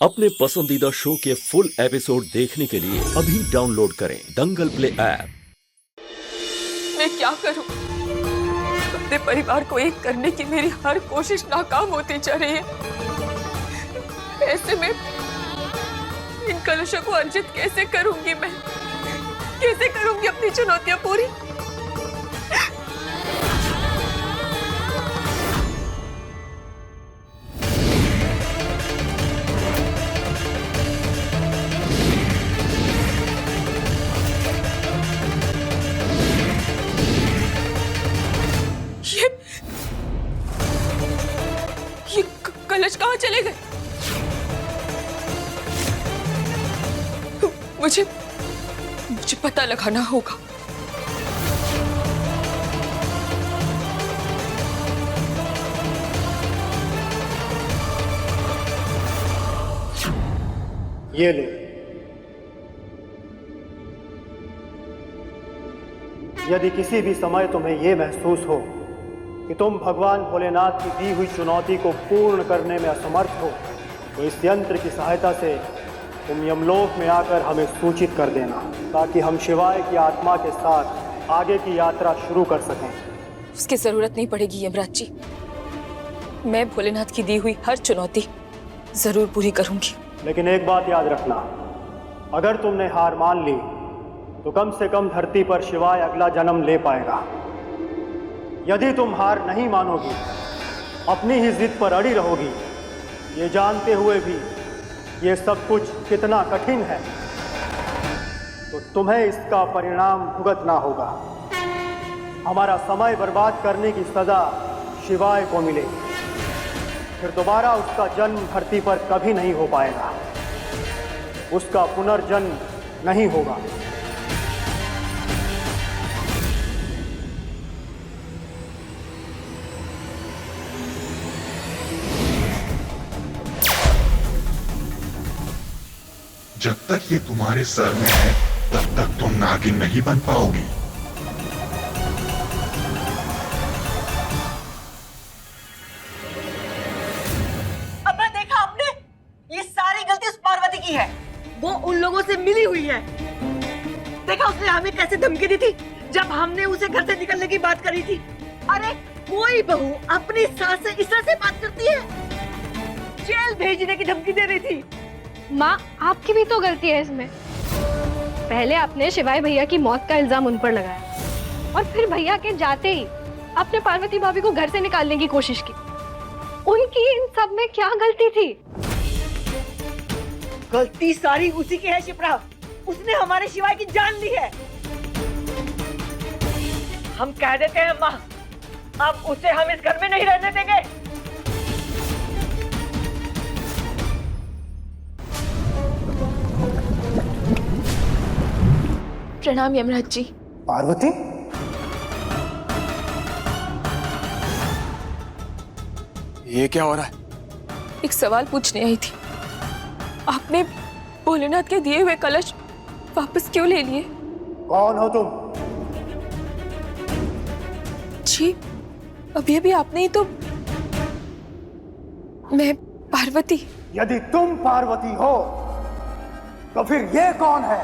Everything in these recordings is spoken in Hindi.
अपने पसंदीदा शो के फुल एपिसोड देखने के लिए अभी डाउनलोड करें दंगल प्ले ऐप। मैं क्या करूं? अपने परिवार को एक करने की मेरी हर कोशिश नाकाम होती जा रही है। ऐसे में इन कलशों को अर्जित कैसे करूंगी मैं? कैसे करूंगी अपनी चुनौतियां पूरी? ये कलश कहाँ चले गए? मुझे पता लगाना होगा। ये लो। यदि किसी भी समय तुम्हें ये महसूस हो कि तुम भगवान भोलेनाथ की दी हुई चुनौती को पूर्ण करने में असमर्थ हो, तो इस यंत्र की सहायता से तुम यमलोक में आकर हमें सूचित कर देना, ताकि हम शिवाय की आत्मा के साथ आगे की यात्रा शुरू कर सकें। उसकी जरूरत नहीं पड़ेगी यमराज जी। मैं भोलेनाथ की दी हुई हर चुनौती जरूर पूरी करूंगी। लेकिन एक बात याद रखना, अगर तुमने हार मान ली तो कम से कम धरती पर शिवाय अगला जन्म ले पाएगा। यदि तुम हार नहीं मानोगी, अपनी ही जिद पर अड़ी रहोगी, ये जानते हुए भी ये सब कुछ कितना कठिन है, तो तुम्हें इसका परिणाम भुगतना होगा। हमारा समय बर्बाद करने की सजा शिवाय को मिलेगी। फिर दोबारा उसका जन्म धरती पर कभी नहीं हो पाएगा। उसका पुनर्जन्म नहीं होगा। जब तक ये तुम्हारे सर में है तब तक तुम नागिन नहीं बन पाओगी। अब देखा आपने, ये सारी गलती उस पार्वती की है। वो उन लोगों से मिली हुई है। देखा उसने हमें कैसे धमकी दी थी जब हमने उसे घर से निकलने की बात करी थी। अरे कोई बहू अपनी सास से इस तरह से बात करती है? जेल भेजने की धमकी दे रही थी। माँ, आपकी भी तो गलती है इसमें। पहले आपने शिवाय भैया की मौत का इल्जाम उन पर लगाया और फिर भैया के जाते ही आपने पार्वती भाभी को घर से निकालने की कोशिश की। उनकी इन सब में क्या गलती थी? गलती सारी उसी की है शिप्रा। उसने हमारे शिवाय की जान ली है। हम कह देते हैं माँ, अब उसे हम इस घर में नहीं रहने देंगे। प्रणाम यमराज जी। पार्वती, ये क्या हो रहा है? एक सवाल पूछने आई थी। आपने भोलेनाथ के दिए हुए कलश वापस क्यों ले लिए? कौन हो तुम? जी, अभी अभी आपने ही तो। मैं पार्वती। यदि तुम पार्वती हो तो फिर ये कौन है?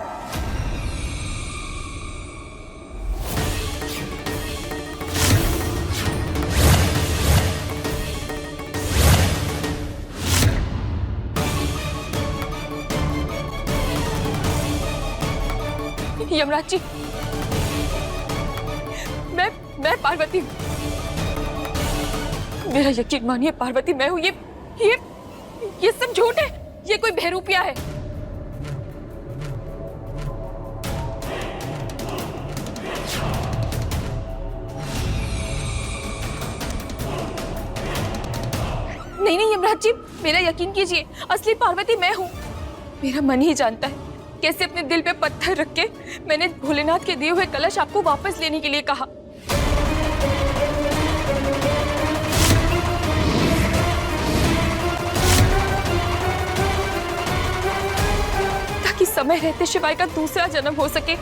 यमराज जी, मैं पार्वती हूँ। मेरा यकीन मानिए पार्वती मैं हूँ। ये सब झूठ है। ये कोई बहरूपिया है। नहीं यमराज जी, मेरा यकीन कीजिए, असली पार्वती मैं हूँ। मेरा मन ही जानता है कैसे अपने दिल पे पत्थर रख के मैंने भोलेनाथ के दिए हुए कलश आपको वापस लेने के लिए कहा। ताकि समय रहते शिवाय का दूसरा जन्म हो सके।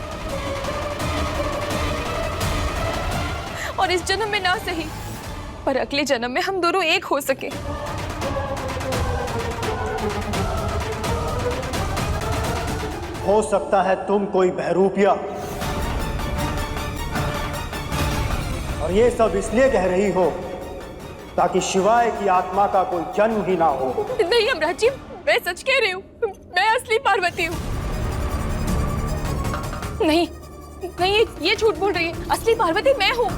और इस जन्म में ना सही पर अगले जन्म में हम दोनों एक हो सके। हो सकता है तुम कोई बहरूपिया, और ये सब इसलिए कह रही हो ताकि शिवाय की आत्मा का कोई जन्म ही ना हो। नहीं यमराज जी, मैं सच कह रही हूँ, मैं असली पार्वती हूँ। नहीं नहीं, ये झूठ बोल रही है, असली पार्वती मैं हूँ।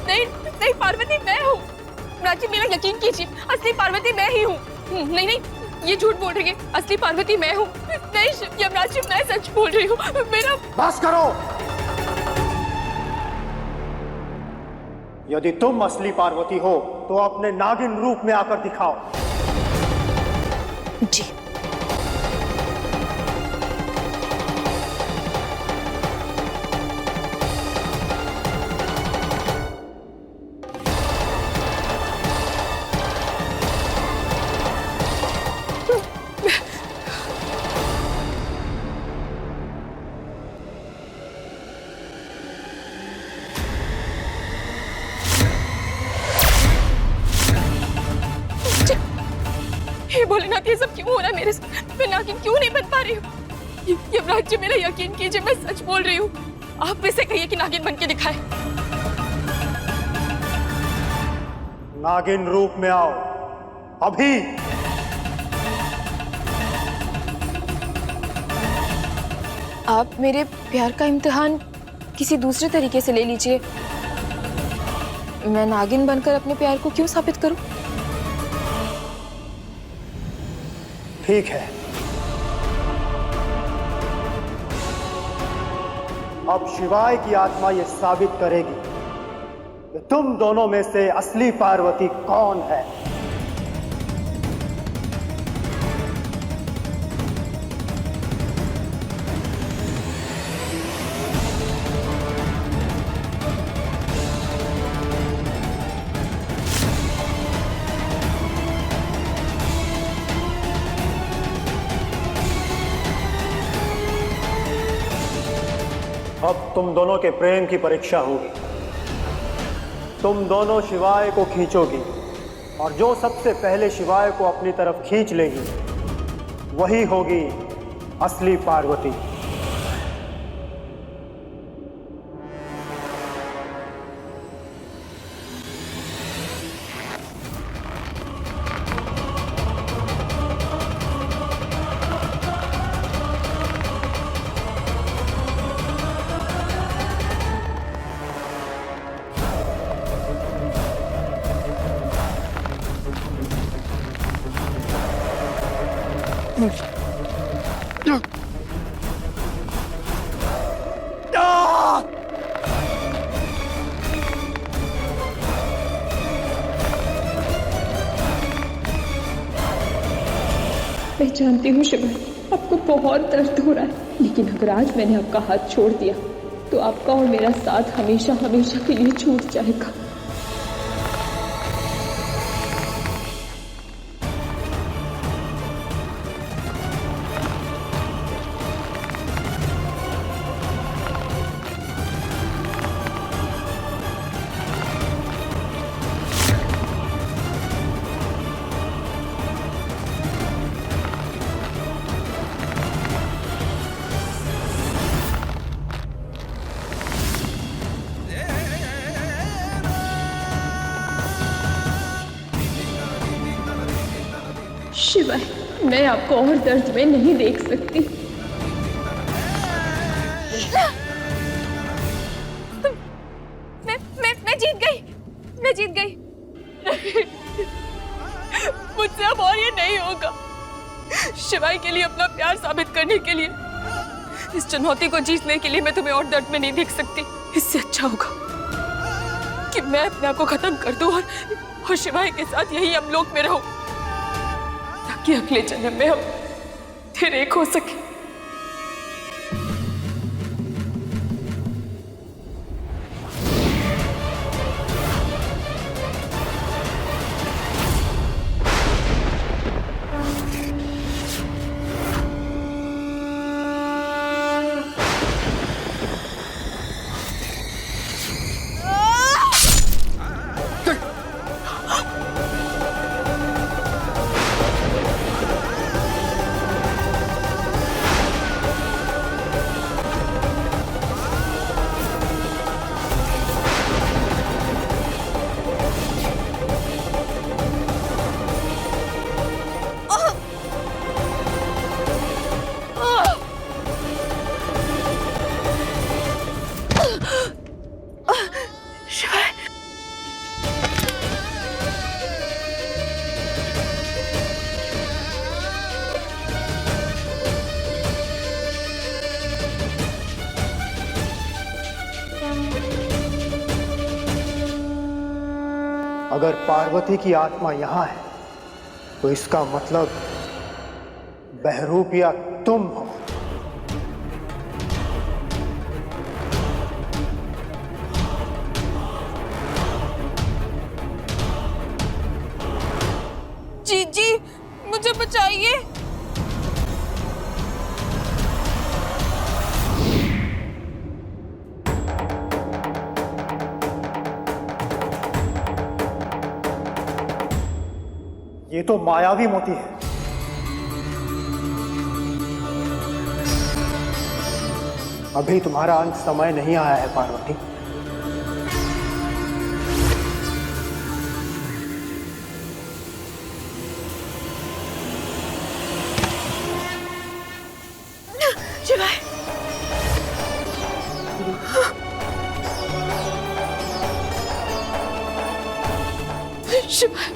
नहीं नहीं, पार्वती मैं हूँ। यमराज जी मेरा यकीन कीजिए, असली पार्वती मैं ही हूँ। नहीं नहीं, ये झूठ बोल रही है, असली पार्वती मैं हूँ। नहीं यमराज जी, मैं सच बोल रही हूँ। मेरा बस करो। यदि तुम असली पार्वती हो तो अपने नागिन रूप में आकर दिखाओ। जी। हे भोलेनाथ, ये सब क्यों हो रहा है मेरे साथ? मैं नागिन क्यों नहीं बन पा रही हूँ? यमराज जी मेरा यकीन कीजिए, मैं सच बोल रही हूँ। आप इसे कहिए कि नागिन बन के दिखाए। नागिन रूप में आओ अभी। आप मेरे प्यार का इम्तिहान किसी दूसरे तरीके से ले लीजिए। मैं नागिन बनकर अपने प्यार को क्यों साबित करूं? ठीक है, अब शिवाय की आत्मा ये साबित करेगी कि तुम दोनों में से असली पार्वती कौन है। अब तुम दोनों के प्रेम की परीक्षा होगी। तुम दोनों शिवाय को खींचोगी और जो सबसे पहले शिवाय को अपनी तरफ खींच लेगी वही होगी असली पार्वती। मैं जानती हूँ शिवाय, आपको बहुत दर्द हो रहा है, लेकिन अगर आज मैंने आपका हाथ छोड़ दिया तो आपका और मेरा साथ हमेशा हमेशा के लिए छूट जाएगा। शिवाय, मैं आपको और दर्द में नहीं देख सकती। मैं जीत गई, मैं जीत गई। मुझसे अब और ये नहीं होगा। शिवाय के लिए अपना प्यार साबित करने के लिए, इस चुनौती को जीतने के लिए मैं तुम्हें और दर्द में नहीं देख सकती। इससे अच्छा होगा कि मैं अपने आप को खत्म कर दूं और शिवाय के साथ यही यमलोक में रहूं, ताकि अगले जन्म में हम फिर एक हो सके। अगर पार्वती की आत्मा यहाँ है तो इसका मतलब बहरूपिया तुम हो। जीजी, मुझे बचाइए। ये तो मायावी मोती है। अभी तुम्हारा अंत समय नहीं आया है पार्वती। शिवाय, शिवाय,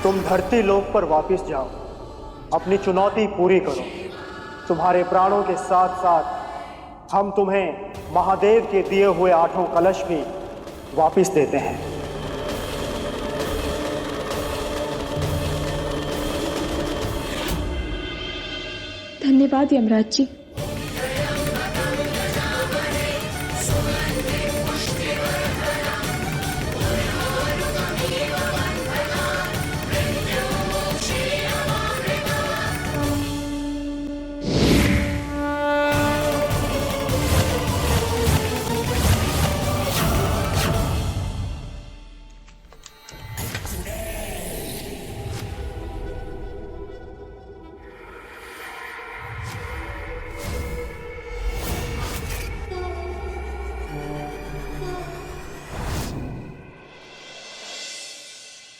तुम धरती लोक पर वापस जाओ, अपनी चुनौती पूरी करो। तुम्हारे प्राणों के साथ साथ हम तुम्हें महादेव के दिए हुए 8 कलश भी वापस देते हैं। धन्यवाद यमराज जी।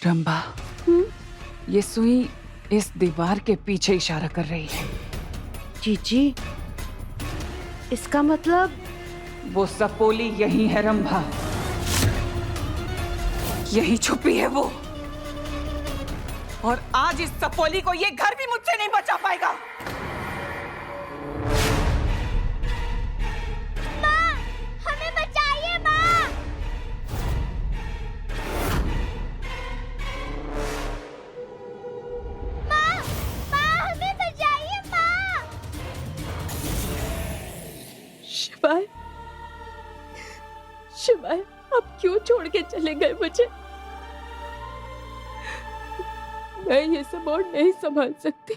रंभा, ये सुई इस दीवार के पीछे इशारा कर रही है। जीजी, इसका मतलब वो सपोली यही है रंभा, यही छुपी है वो। और आज इस सपोली को ये घर भी मुझसे नहीं बचा पाएगा। माँ, हमें बचाइए माँ। माँ, माँ, हमें बचाइए माँ। शिवाय, शिवाय, आप क्यों छोड़ के चले गए मुझे? मैं ये सब और नहीं संभाल सकती।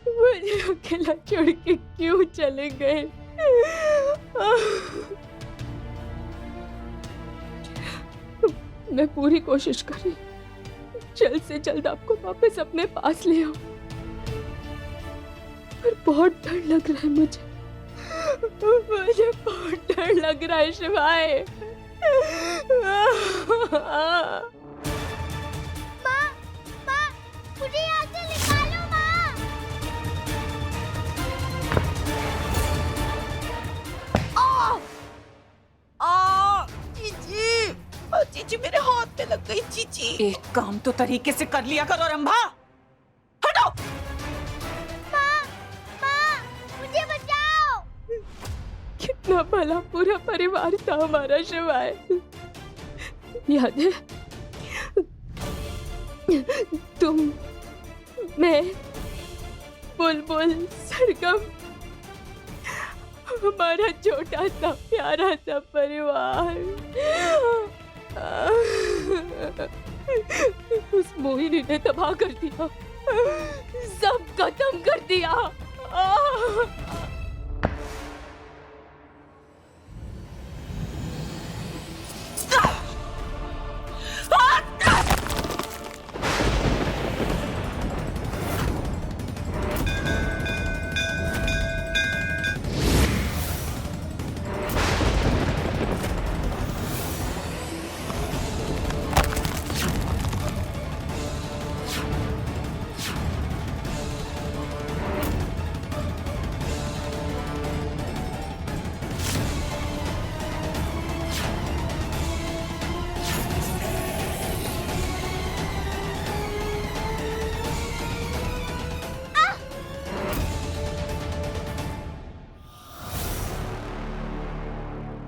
मुझे अकेला छोड़ के क्यों चले गए? मैं पूरी कोशिश कर रही हूँ जल्द से जल्द आपको वापस अपने पास ले आऊं, पर बहुत डर लग रहा है मुझे बहुत डर लग रहा है शिवाय। मुझे यहाँ से निकालो माँ। जीजी, जीजी मेरे हाथ में लग गई। जीजी, एक काम तो तरीके से कर लिया करो रंभा। हटो। माँ, मुझे बचाओ। कितना भला पूरा परिवार था हमारा शिवाय, याद है? तुम, मैं, बुलबुल, सरगम, हमारा छोटा सा प्यारा सा परिवार। उस मोहिनी ने तबाह कर दिया, सब खत्म कर दिया।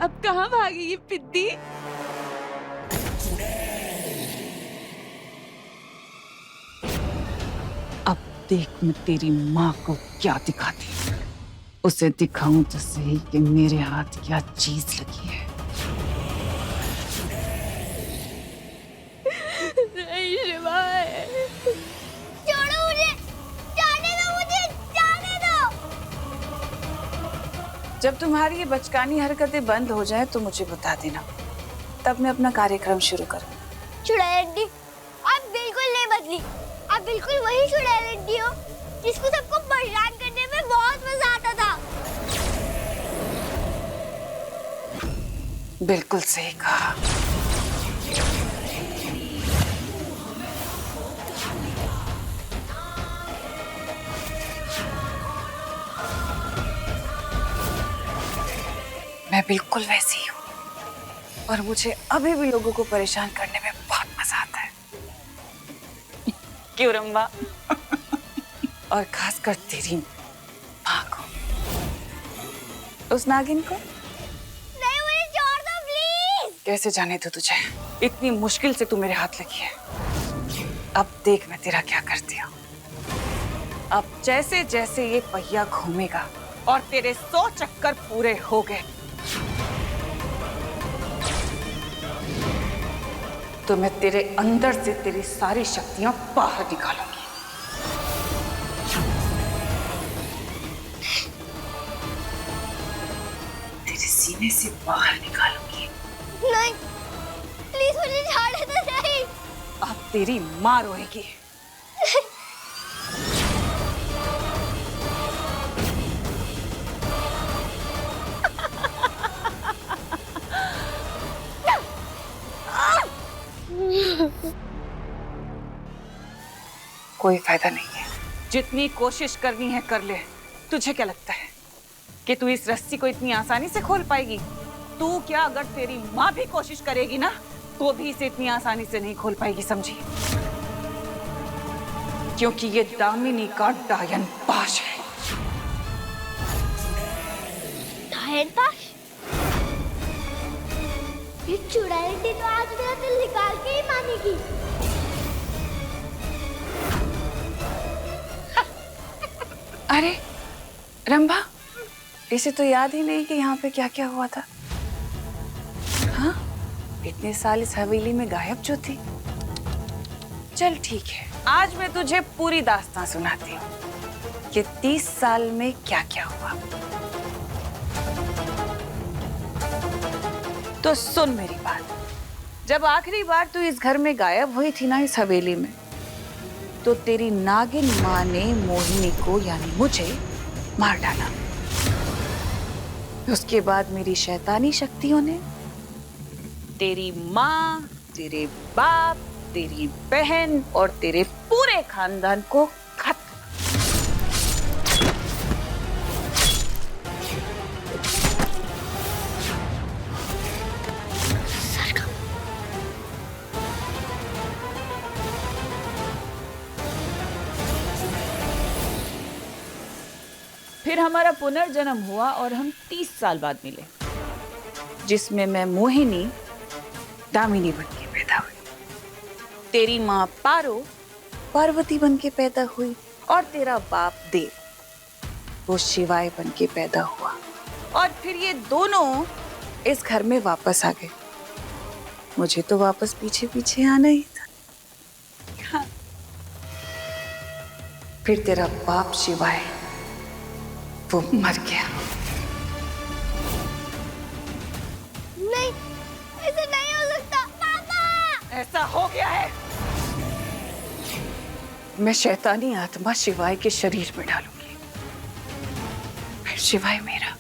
अब कहाँ भागी ये पिद्दी? देख मैं तेरी माँ को क्या दिखाती। उसे दिखाऊं तो सही कि मेरे हाथ क्या चीज लगी है। नहीं शिवाय, छोड़ो मुझे, जाने दो मुझे, जाने दो। जब तुम्हारी ये बचकानी हरकतें बंद हो जाए तो मुझे बता देना, तब मैं अपना कार्यक्रम शुरू करूँ। चुड़ैल आंटी, आप बिल्कुल नहीं बदली। आप बिल्कुल वही चुड़ैल आंटी हो जिसको सबको परेशान करने में बहुत मजा आता था। बिल्कुल सही कहा। मैं बिल्कुल वैसी ही हूँ और मुझे अभी भी लोगों को परेशान करने में बहुत मजा आता है। क्यों रंबा? और खासकर तेरी माँ को, उस नागिन को। नहीं, मुझे छोड़ दो प्लीज। कैसे जाने दो तुझे? इतनी मुश्किल से तू मेरे हाथ लगी है। अब देख मैं तेरा क्या करती हूँ। अब जैसे जैसे ये पहिया घूमेगा और तेरे 100 चक्कर पूरे हो गए तो मैं तेरे अंदर से तेरी सारी शक्तियां बाहर निकालूंगी। तेरे सीने से बाहर निकालूंगी। नहीं, प्लीज मुझे छोड़ दो। नहीं, अब तेरी माँ रोएगी। कोई फायदा नहीं है। जितनी कोशिश करनी है कर ले। तुझे क्या लगता है कि तू इस रस्सी को इतनी आसानी से खोल पाएगी? तू क्या, अगर तेरी माँ भी कोशिश करेगी ना तो भी इसे इतनी आसानी से नहीं खोल पाएगी, समझी? क्योंकि ये दामिनी का डायन पाश है। डायन पाश? ये चुड़ैल आंटी तो आज मेरा दिल निकाल के ही मानेगी। अरे रंभा, इसे तो याद ही नहीं कि यहाँ पे क्या क्या हुआ था। हाँ, इतने साल इस हवेली में गायब जो थी। चल ठीक है, आज मैं तुझे पूरी दास्तान सुनाती हूँ कि 30 साल में क्या क्या हुआ। तो सुन मेरी बात। जब आखिरी बार तू इस घर में गायब हुई थी ना, इस हवेली में, तो तेरी नागिन माँ ने मोहिनी को यानी मुझे मार डाला। उसके बाद मेरी शैतानी शक्तियों ने तेरी माँ, तेरे बाप, तेरी बहन और तेरे पूरे खानदान को खत्म। फिर हमारा पुनर्जन्म हुआ और हम 30 साल बाद मिले, जिसमें मैं मोहिनी दामिनी बन के पैदा हुई। तेरी माँ पारो पार्वती बन के पैदा हुई और तेरा बाप देव वो शिवाय बन के पैदा हुआ। और फिर ये दोनों इस घर में वापस आ गए। मुझे तो वापस पीछे पीछे आना ही था। हाँ। फिर तेरा बाप शिवाय वो मर गया। नहीं, ऐसा नहीं हो सकता पापा। ऐसा हो गया है। मैं शैतानी आत्मा शिवाय के शरीर में डालूंगी, फिर शिवाय मेरा,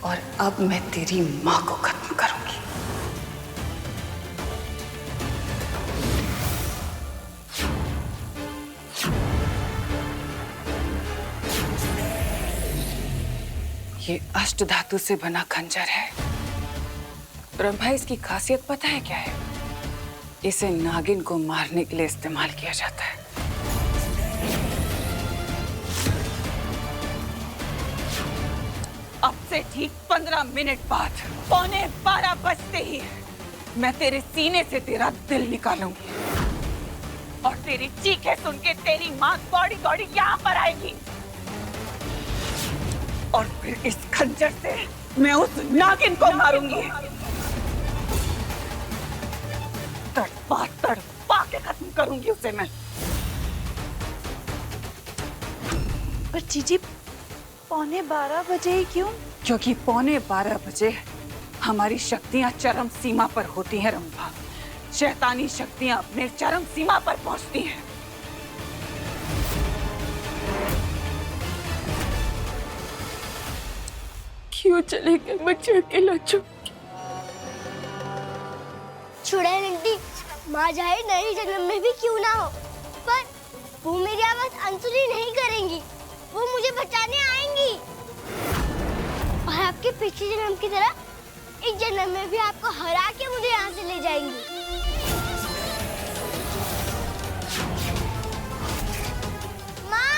और अब मैं तेरी माँ को खत्म करूंगी। ये अष्ट धातु से बना खंजर है। रंभा, इसकी खासियत पता है क्या है? इसे नागिन को मारने के लिए इस्तेमाल किया जाता है। अब से ठीक 15 मिनट बाद 11:15 बजते ही मैं तेरे सीने से तेरा दिल निकालूंगी। और तेरी चीखें सुन के तेरी माँ दौड़ी दौड़ी यहाँ पर आएगी और फिर इस खंजर से मैं उस नागिन को मारूंगी। तड़पा के खत्म करूंगी उसे मैं। पर जीजी 11:15 बजे ही क्यों? क्योंकि 11:15 बजे हमारी शक्तियां चरम सीमा पर होती हैं रंभा। शैतानी शक्तियां अपने चरम सीमा पर पहुंचती हैं। क्यों चले गए मुझे अकेला छोड़? चुड़ैल आंटी, माँ चाहे नए जन्म में भी क्यों ना हो, पर वो मेरी आवाज अनसुनी नहीं करेंगी। वो मुझे बचाने आएंगी और आपके पिछले जन्म की तरह इस जन्म में भी आपको हरा के मुझे यहाँ से ले जाएंगी। माँ,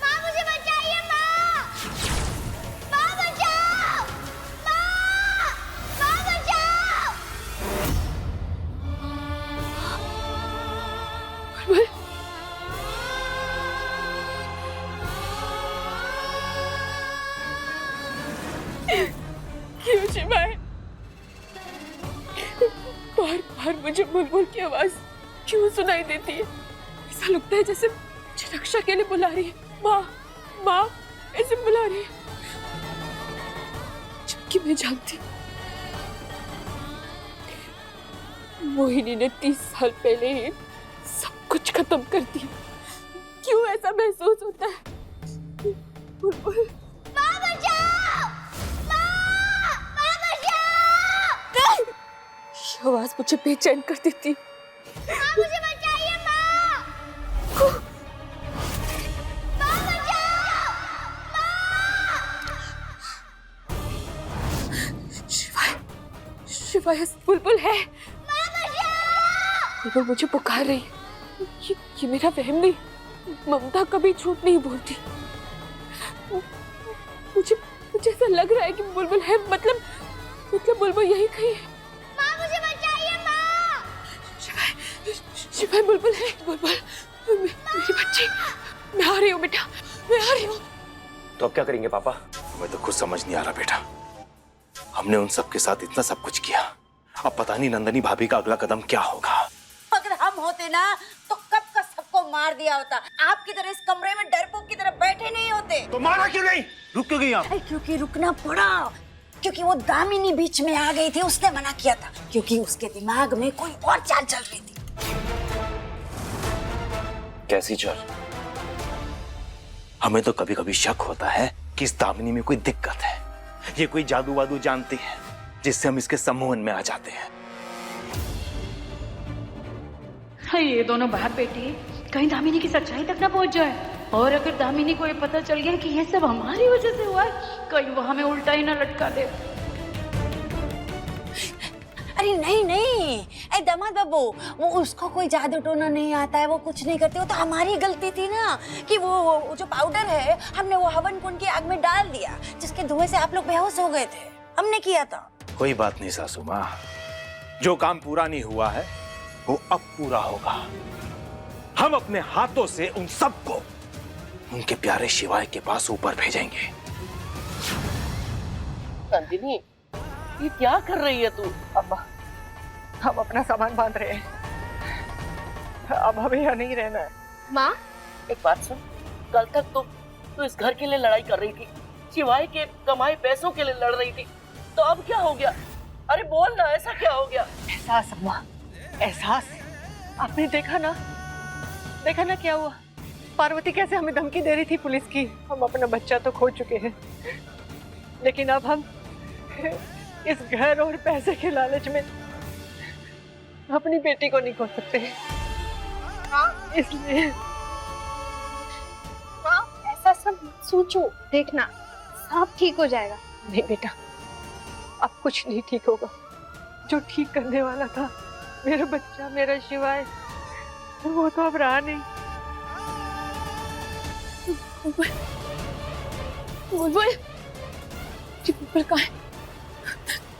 माँ मुझे बचाइए माँ, माँ बचाओ, माँ, माँ बचाओ। क्यों शिवाय? बार बार मुझे बुलबुल की आवाज क्यों सुनाई देती है? ऐसा लगता है जैसे मुझे रक्षा के लिए बुला रही है। माँ, माँ ऐसे बुला रही है, जबकि मैं जानती मोहिनी ने 30 साल पहले ही सब कुछ खत्म कर दिया। क्यों ऐसा महसूस होता है? बुलबुल आवाज मुझे बेचैन कर देती। माँ मुझे बचाइए माँ, माँ बचाओ, माँ। शिवाय, शिवाय बुलबुल है। माँ बचाओ। बुलबुल मुझे पुकार रही है। ये मेरा वहम नहीं। ममता कभी झूठ नहीं बोलती। मुझे ऐसा लग रहा है कि बुलबुल है, मतलब बुलबुल यही कहीं है। शिवाय बुलबुल है। बुलबुल मेरी बच्ची, मैं आ रही हूँ बेटा, मैं आ रही हूँ। तो अब क्या करेंगे पापा? हमें तो खुद समझ नहीं आ रहा बेटा। हमने उन सबके साथ इतना सब कुछ किया, अब पता नहीं नंदनी भाभी का अगला कदम क्या होगा। अगर हम होते ना तो कब का सबको मार दिया होता। आपकी तरह इस कमरे में डरपोक की तरह बैठे नहीं होते। तो मारा क्यों नहीं? रुक क्यों गई आप? क्योंकि रुकना पड़ा, क्योंकि वो दामिनी बीच में आ गई थी, उसने मना किया था, क्योंकि उसके दिमाग में कोई और चाल चल रही थी। कैसी चाल? हमें तो कभी कभी शक होता है कि इस दामिनी में कोई दिक्कत है। ये कोई जादू वादू जानती है जिससे हम इसके सम्मोहन में आ जाते हैं। हाँ, ये दोनों बाप बेटी कहीं दामिनी की सच्चाई तक ना पहुंच जाए। और अगर दामिनी को ये पता चल गया कि ये सब हमारी वजह से हुआ है, कहीं वो हमें उल्टा ही ना लटका दे। अरे नहीं नहीं, ऐ दामाद बाबू, वो उसको कोई जादू टोना नहीं आता है, वो कुछ नहीं करती। वो तो हमारी गलती थी ना कि वो जो पाउडर है हमने वो हवन कुंड की आग में डाल दिया, जिसके धुएं से आप लोग बेहोश हो गए थे। हमने किया था। कोई बात नहीं सासू माँ, जो काम पूरा नहीं हुआ है वो अब पूरा होगा। हम अपने हाथों से उन सबको उनके प्यारे शिवाय के पास ऊपर भेजेंगे। नंदिनी, ये क्या कर रही है तू? अम्मा, हम अपना सामान बांध रहे हैं, अब हमें यहाँ नहीं रहना है। माँ, एक बात सुन, कल तक तो इस घर के लिए लड़ाई कर रही थी, शिवाय के कमाए पैसों के लिए लड़ रही थी, तो अब क्या हो गया? अरे बोल ना, ऐसा क्या हो गया? एहसास अम्मा, एहसास। आपने देखा ना क्या हुआ? पार्वती कैसे हमें धमकी दे रही थी पुलिस की। हम अपना बच्चा तो खो चुके हैं, लेकिन अब हम इस घर और पैसे के लालच में अपनी बेटी को नहीं खो सकते। इसलिए ऐसा सब सोचो, देखना सब ठीक हो जाएगा। नहीं बेटा, अब कुछ नहीं ठीक होगा। जो ठीक करने वाला था, मेरा बच्चा, मेरा शिवाय, वो तो अब रहा नहीं। बुलबुल, बुलबुल, बुलबुल कहाँ है?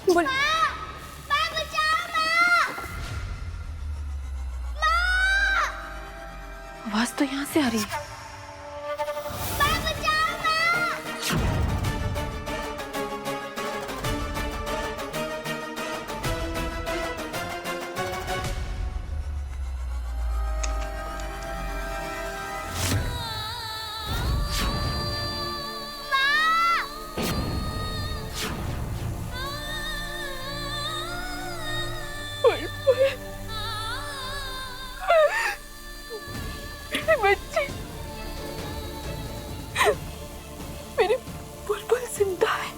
बुलबुल, आवाज तो यहाँ से आ रही है। बच्चे, मेरी बुलबुल जिंदा है।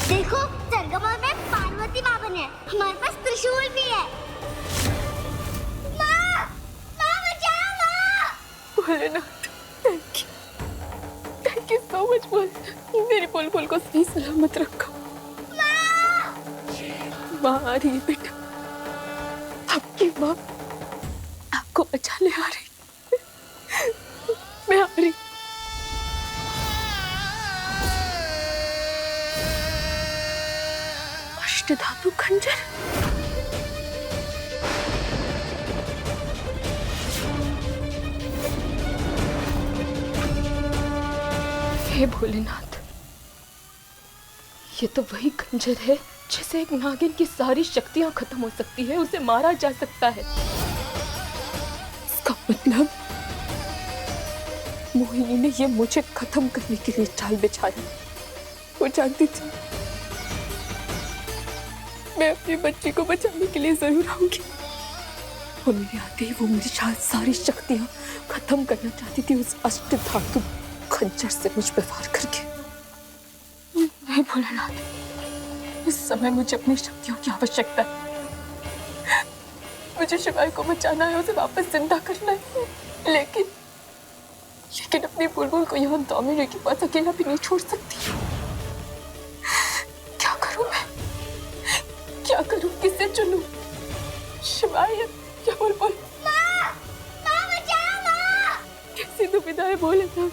देखो सरगमा में पार्वती माँ बने, हमारे पास त्रिशूल भी है। माँ, माँ बचाओ माँ। Bholenath, thank you so much बोल, मेरी बुलबुल को सही सलामत रखो। माँ आ रही है बेटा, आपकी माँ आपको बचाने आ रही। मैं आ रही। अष्टधातु खंजर, हे भोलेनाथ, ये तो वही खंजर है जिससे एक नागिन की सारी शक्तियां खत्म हो सकती है, उसे मारा जा सकता है। इसका मतलब मोहिनी ने ये मुझे खत्म करने के लिए चाल बिछाई। वो जानती थी मैं अपनी बच्ची को बचाने के लिए जरूर आऊंगी। वो मेरे आते ही वो मेरी सारी शक्तियां खत्म करना चाहती थी उस अष्टधातु खंजर से मुझ पर वार करके। नहीं भोलेनाथ, इस समय मुझे अपनी शक्तियों की आवश्यकता है। मुझे शिवाय को बचाना है, उसे वापस जिंदा करना है, लेकिन अपनी बुलबुल को यहाँ दामिनी के पास अकेला भी नहीं छोड़ सकती। क्या करूं मैं? क्या करूं? किसे चुनूं? शिवाय या बुलबुल? माँ, माँ बचाओ माँ। कैसी दुविधा है भोलेनाथ,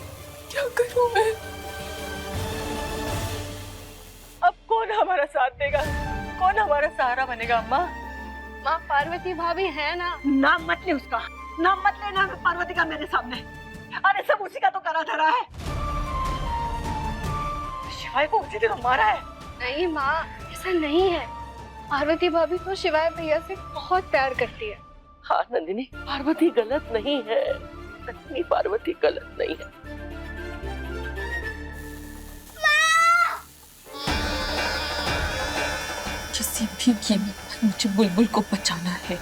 क्या करूं मैं? अब कौन हमारा साथ देगा, कौन हमारा सहारा बनेगा? अम्मा, माँ पार्वती भाभी है ना। नाम मत ले उसका, नाम मत लेना पार्वती का मेरे सामने। अरे सब उसी का तो करा धरा है। शिवाय को उसी ने तो मारा है। नहीं माँ, ऐसा नहीं है। पार्वती भाभी तो शिवाय भैया से बहुत प्यार करती है। हाँ नंदिनी, पार्वती गलत नहीं है। नंदिनी, पार्वती गलत नहीं है। किसी भी कीमत पर मुझे बुलबुल को बचाना है।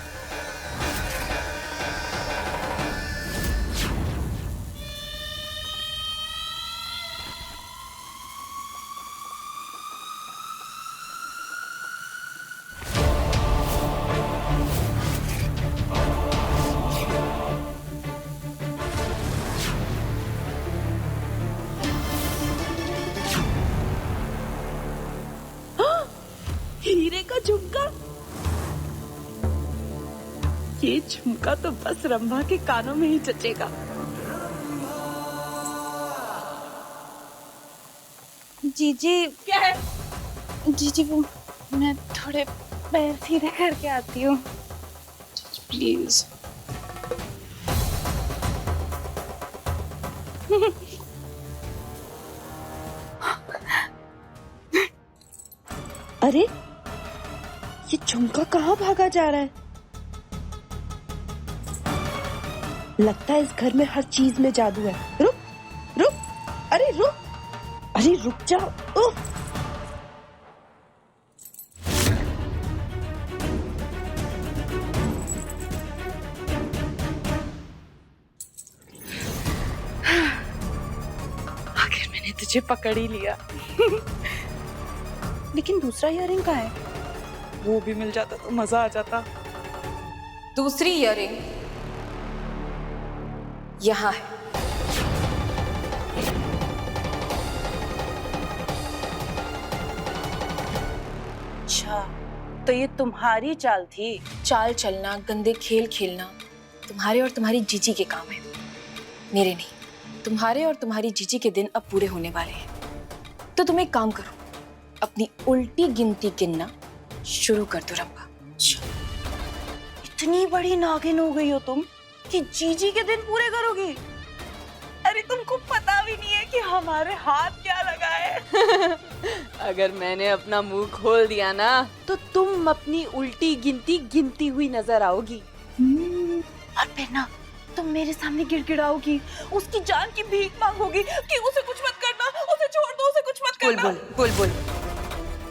हीरे का झुमका, ये झुमका तो बस रंभा के कानों में ही जचेगा। जीजी, क्या है? जीजी वो मैं थोड़े पैर सीधे करके आती हूँ, प्लीज। अरे ये झुमका कहाँ भागा जा रहा है? लगता है इस घर में हर चीज में जादू है। रुक रुक, अरे रुक, अरे रुक जाओ। उफ। आखिर मैंने तुझे पकड़ ही लिया। लेकिन दूसरा इयररिंग कहाँ है? वो भी मिल जाता तो मजा आ जाता। दूसरी इयररिंग यहाँ है। अच्छा, तो ये तुम्हारी चाल थी? चाल चलना, गंदे खेल खेलना तुम्हारे और तुम्हारी जीजी के काम है, मेरे नहीं। तुम्हारे और तुम्हारी जीजी के दिन अब पूरे होने वाले हैं, तो तुम एक काम करो, अपनी उल्टी गिनती गिनना शुरू कर दो रंभा। इतनी बड़ी नागिन हो गई हो तुम कि जीजी के दिन पूरे करोगी? अरे तुमको पता भी नहीं है कि हमारे हाथ क्या लगा है। अगर मैंने अपना मुंह खोल दिया ना तो तुम अपनी उल्टी गिनती गिनती हुई नजर आओगी। और फिर ना तुम मेरे सामने गिड़गिड़ाओगी, उसकी जान की भीख मांगोगी कि उसे कुछ मत करना, उसे छोड़ दो, उसे कुछ मत करना।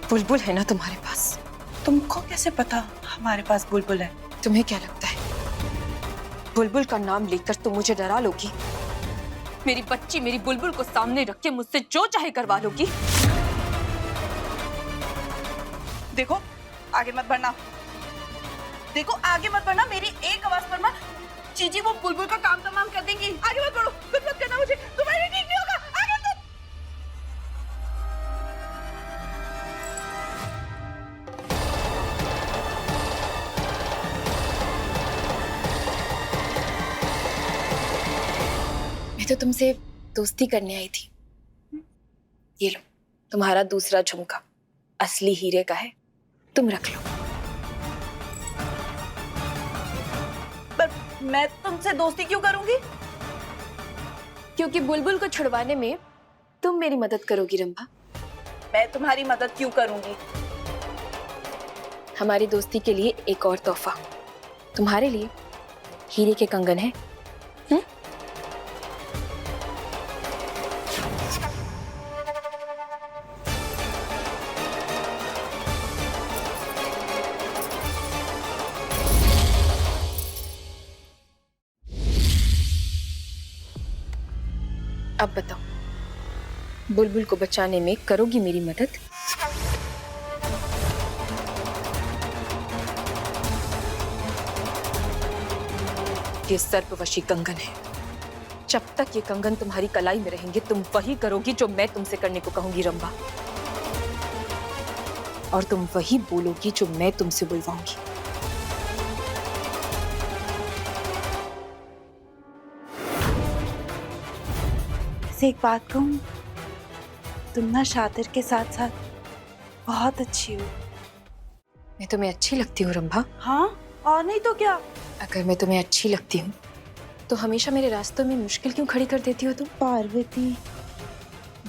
बुलबुल है ना तुम्हारे पास? तुमको कैसे पता हमारे पास बुलबुल है? तुम्हें क्या लगता है बुलबुल का नाम लेकर तुम मुझे डरा लोगी? मेरी बच्ची मेरी बुलबुल को सामने रख के मुझसे जो चाहे करवा लोगी। देखो आगे मत बढ़ना, देखो आगे मत बढ़ना, मेरी एक आवाज पर मत। जीजी वो बुलबुल का काम तमाम कर देंगी। आगे मत बढ़ो, कुछ मत करना मुझे, तुम्हारे ठीक नहीं होगा। आगे मत। मैं तो तुमसे दोस्ती करने आई थी। ये लो तुम्हारा दूसरा झुमका, असली हीरे का है, तुम रख लो। पर मैं तुमसे दोस्ती क्यों करूंगी? क्योंकि बुलबुल को छुड़वाने में तुम मेरी मदद करोगी रंभा। मैं तुम्हारी मदद क्यों करूंगी? हमारी दोस्ती के लिए एक और तोहफा तुम्हारे लिए, हीरे के कंगन है। अब बताओ बुलबुल को बचाने में करोगी मेरी मदद? ये सर्पवशी कंगन है, जब तक ये कंगन तुम्हारी कलाई में रहेंगे तुम वही करोगी जो मैं तुमसे करने को कहूंगी रंभा, और तुम वही बोलोगी जो मैं तुमसे बुलवाऊंगी। एक बात कहूं, तुम ना शातिर के साथ साथ बहुत अच्छी हो। मैं तुम्हें अच्छी लगती हूँ रंभा? हाँ, और नहीं तो क्या। अगर मैं तुम्हें अच्छी लगती हूँ तो हमेशा मेरे रास्तों में मुश्किल क्यों खड़ी कर देती हो तुम? पार्वती,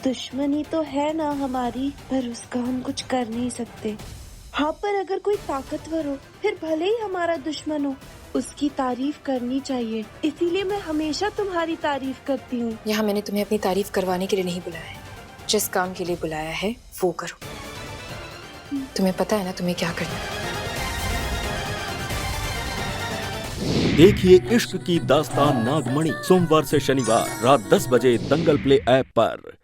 दुश्मनी तो है ना हमारी, पर उसका हम कुछ कर नहीं सकते। हाँ, पर अगर कोई ताकतवर हो, फिर भले ही हमारा दुश्मन हो, उसकी तारीफ करनी चाहिए। इसीलिए मैं हमेशा तुम्हारी तारीफ करती हूँ। यहाँ मैंने तुम्हें अपनी तारीफ करवाने के लिए नहीं बुलाया है, जिस काम के लिए बुलाया है वो करो। तुम्हें पता है ना तुम्हें क्या करना है। देखिए इश्क की दास्तान नागमणि सोमवार से शनिवार रात 10 बजे दंगल प्ले ऐप पर।